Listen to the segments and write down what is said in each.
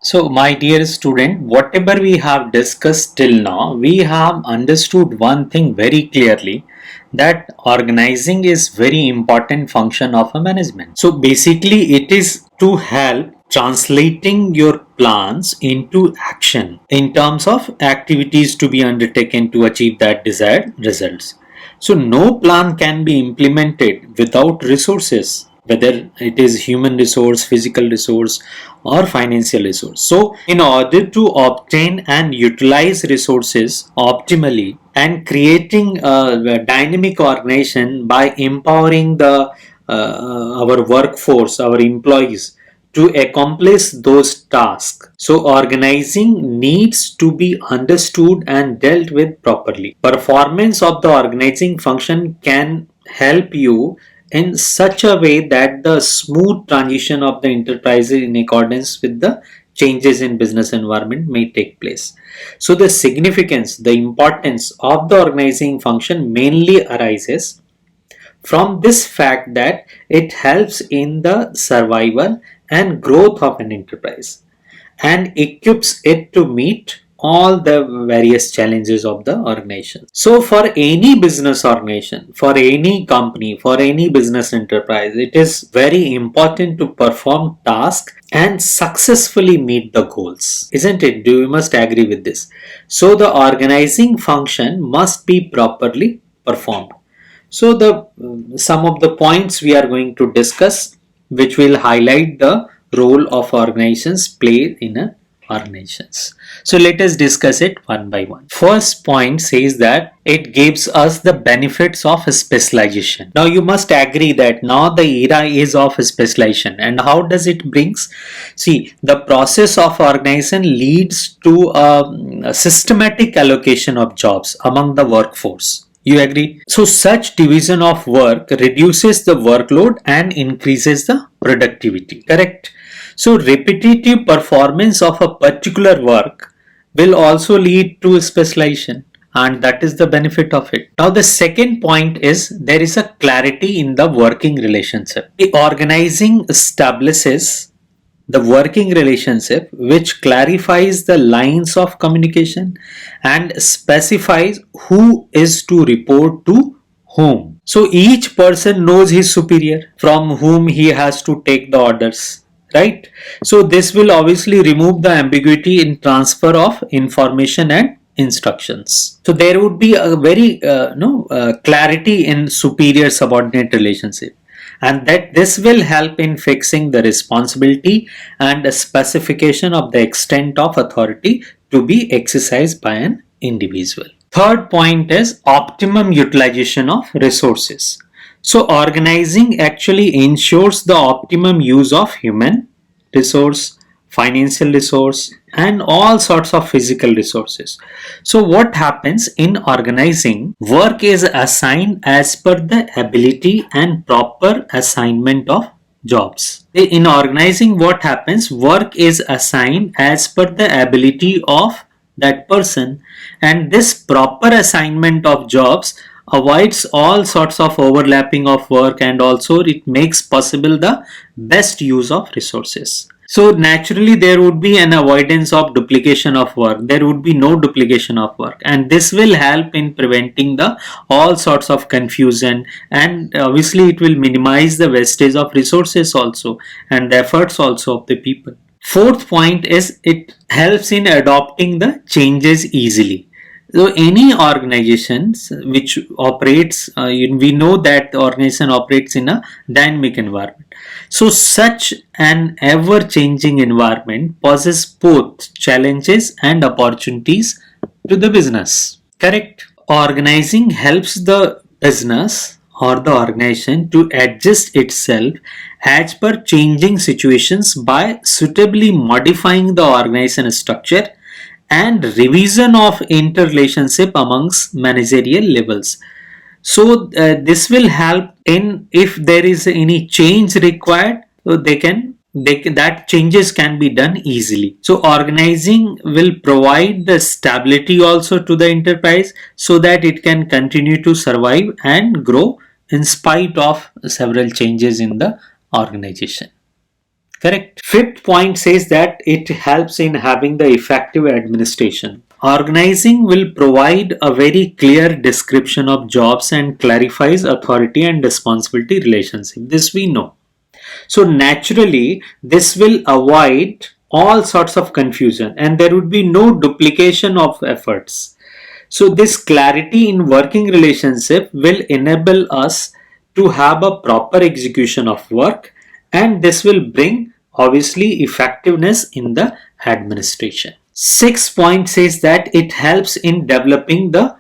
So, my dear student, whatever we have discussed till now, we have understood one thing very clearly, that organizing is very important function of a management. So, basically, it is to help translating your plans into action in terms of activities to be undertaken to achieve that desired results. So, no plan can be implemented without resources, whether it is human resource, physical resource, or financial resource. So, in order to obtain and utilize resources optimally and creating a dynamic organization by empowering our workforce, our employees, to accomplish those tasks. So, organizing needs to be understood and dealt with properly. Performance of the organizing function can help you in such a way that the smooth transition of the enterprise in accordance with the changes in business environment may take place. So, the significance, the importance of the organizing function mainly arises from this fact that it helps in the survival and growth of an enterprise and equips it to meet all the various challenges of the organization. So, for any business organization, for any company, for any business enterprise, it is very important to perform tasks and successfully meet the goals, isn't it? You must agree with this. So, the organizing function must be properly performed. So the some of the points we are going to discuss, which will highlight the role of organizations play in a organizations. So let us discuss it one by one. First point says that it gives us the benefits of specialization. Now you must agree that now the era is of specialization, and how does it brings? See, the process of organization leads to a systematic allocation of jobs among the workforce. You agree? So such division of work reduces the workload and increases the productivity. Correct? So repetitive performance of a particular work will also lead to specialization, and that is the benefit of it. Now the second point is there is a clarity in the working relationship. The organizing establishes the working relationship, which clarifies the lines of communication and specifies who is to report to whom. So each person knows his superior from whom he has to take the orders, right? So this will obviously remove the ambiguity in transfer of information and instructions. So there would be a very clarity in superior subordinate relationship, and that this will help in fixing the responsibility and a specification of the extent of authority to be exercised by an individual. Third point is optimum utilization of resources. So organizing actually ensures the optimum use of human resource, financial resource, and all sorts of physical resources. So what happens in organizing? Work is assigned as per the ability and proper assignment of jobs. In organizing, what happens? Work is assigned as per the ability of that person, and this proper assignment of jobs avoids all sorts of overlapping of work, and also it makes possible the best use of resources. So naturally there would be an avoidance of duplication of work. There would be no duplication of work, and this will help in preventing the all sorts of confusion, and obviously it will minimize the wastage of resources also and the efforts also of the people. Fourth point is it helps in adopting the changes easily. So any organizations which operates, we know that the organization operates in a dynamic environment. So such an ever-changing environment poses both challenges and opportunities to the business. Correct? Organizing helps the business or the organization to adjust itself as per changing situations by suitably modifying the organization structure and revision of interrelationship amongst managerial levels. So this will help in if there is any change required, so that changes can be done easily. So organizing will provide the stability also to the enterprise so that it can continue to survive and grow in spite of several changes in the organization. Correct. Fifth point says that it helps in having the effective administration. Organizing will provide a very clear description of jobs and clarifies authority and responsibility relationship. This we know. So naturally, this will avoid all sorts of confusion and there would be no duplication of efforts. So this clarity in working relationship will enable us to have a proper execution of work, and this will bring obviously effectiveness in the administration. Sixth point says that it helps in developing the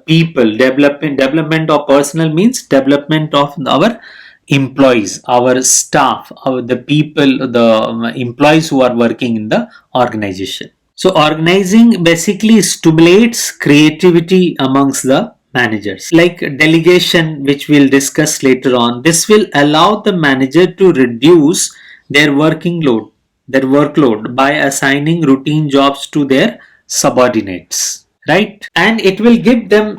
people. Development of personnel means development of our employees, our staff, the people, the employees who are working in the organization. So organizing basically stimulates creativity amongst the managers. Like delegation, which we'll discuss later on, this will allow the manager to reduce their workload by assigning routine jobs to their subordinates, right? And it will give them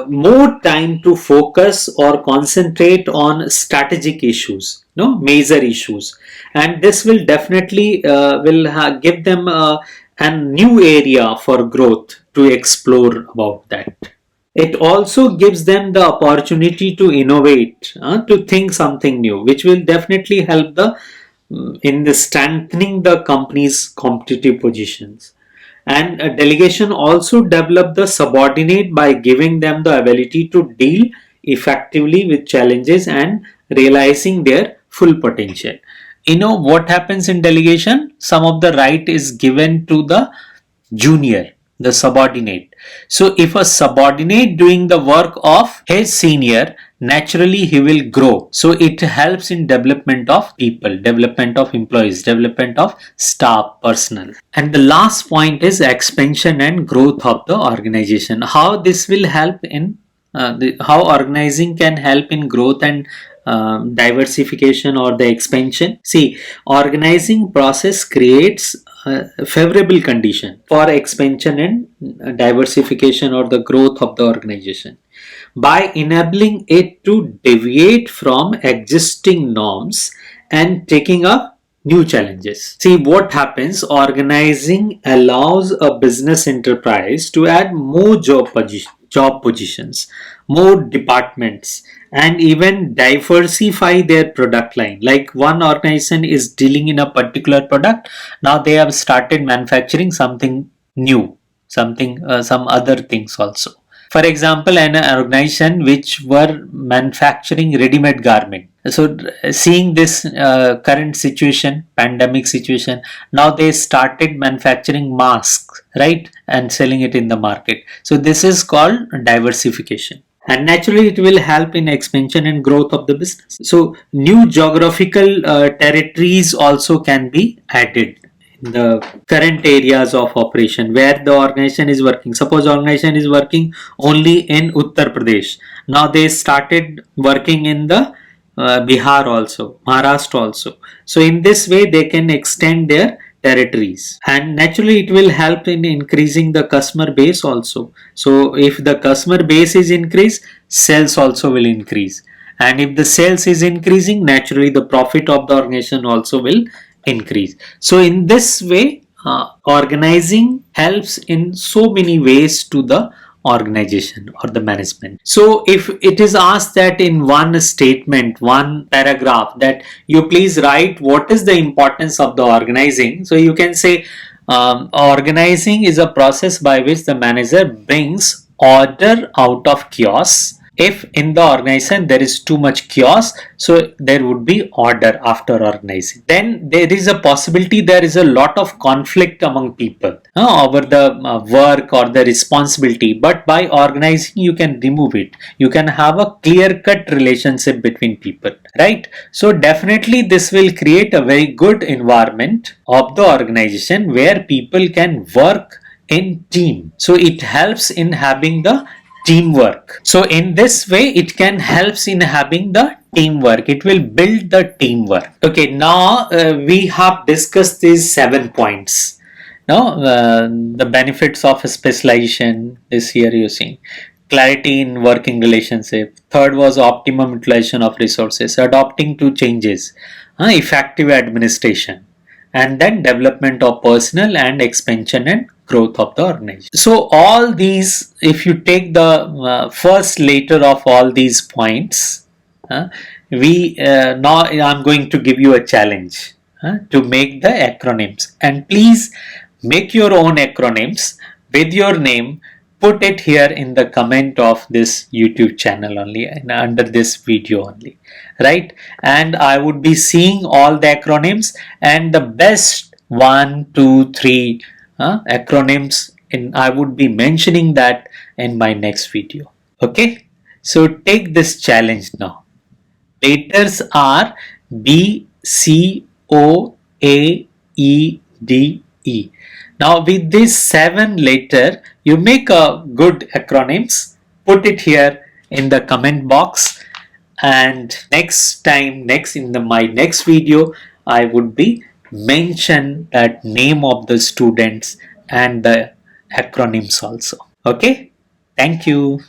more time to focus or concentrate on strategic issues, no major issues, and this will definitely give them a new area for growth to explore about that. It also gives them the opportunity to innovate, to think something new, which will definitely help in the strengthening the company's competitive positions. And a delegation also develop the subordinate by giving them the ability to deal effectively with challenges and realizing their full potential. You know what happens in delegation? Some of the right is given to the junior, the subordinate. So if a subordinate doing the work of his senior, naturally he will grow. So it helps in development of people, development of employees, development of staff personnel. And the last point is expansion and growth of the organization. How this will help in how organizing can help in growth and diversification or the expansion. See, organizing process creates a favorable condition for expansion and diversification or the growth of the organization by enabling it to deviate from existing norms and taking up new challenges. See what happens, organizing allows a business enterprise to add more job positions, more departments, and even diversify their product line. Like one organization is dealing in a particular product, now they have started manufacturing something new, something some other things also. For example, an organization which were manufacturing ready-made garment. So seeing this current situation, pandemic situation, now they started manufacturing masks, right, and selling it in the market. So this is called diversification, and naturally it will help in expansion and growth of the business. So new geographical territories also can be added in the current areas of operation where the organization is working. Suppose organization is working only in Uttar Pradesh, now they started working in the Bihar also, Maharashtra also. So in this way they can extend their territories, and naturally it will help in increasing the customer base also. So if the customer base is increased, sales also will increase, and if the sales is increasing, naturally the profit of the organization also will increase. So in this way, organizing helps in so many ways to the organization or the management. So if it is asked that in one statement, one paragraph, that you please write what is the importance of the organizing, so you can say organizing is a process by which the manager brings order out of chaos. If in the organization there is too much chaos, so there would be order after organizing. Then there is a possibility there is a lot of conflict among people over the work or the responsibility, but by organizing you can remove it. You can have a clear cut relationship between people, right? So definitely this will create a very good environment of the organization where people can work in team. So it helps in having the teamwork. So in this way it can helps in having the teamwork. It will build the teamwork. Okay, now we have discussed these 7 points. Now the benefits of specialization is here you see. clarity in working relationship. Third was optimum utilization of resources, adopting to changes, effective administration, and then development of personal and expansion and growth of the organization. So all these, if you take the first later of all these points, uh, we now I'm going to give you a challenge to make the acronyms, and please make your own acronyms with your name. Put it here in the comment of this YouTube channel only, and under this video only, right? And I would be seeing all the acronyms, and the best one, two, three acronyms in I would be mentioning that in my next video. Okay, so take this challenge now. Letters are B, C, O, A, E, D, E. Now with this 7 letter, you make a good acronyms. Put it here in the comment box, and next time, next in the my next video, I would be mention that name of the students and the acronyms also. Okay, thank you.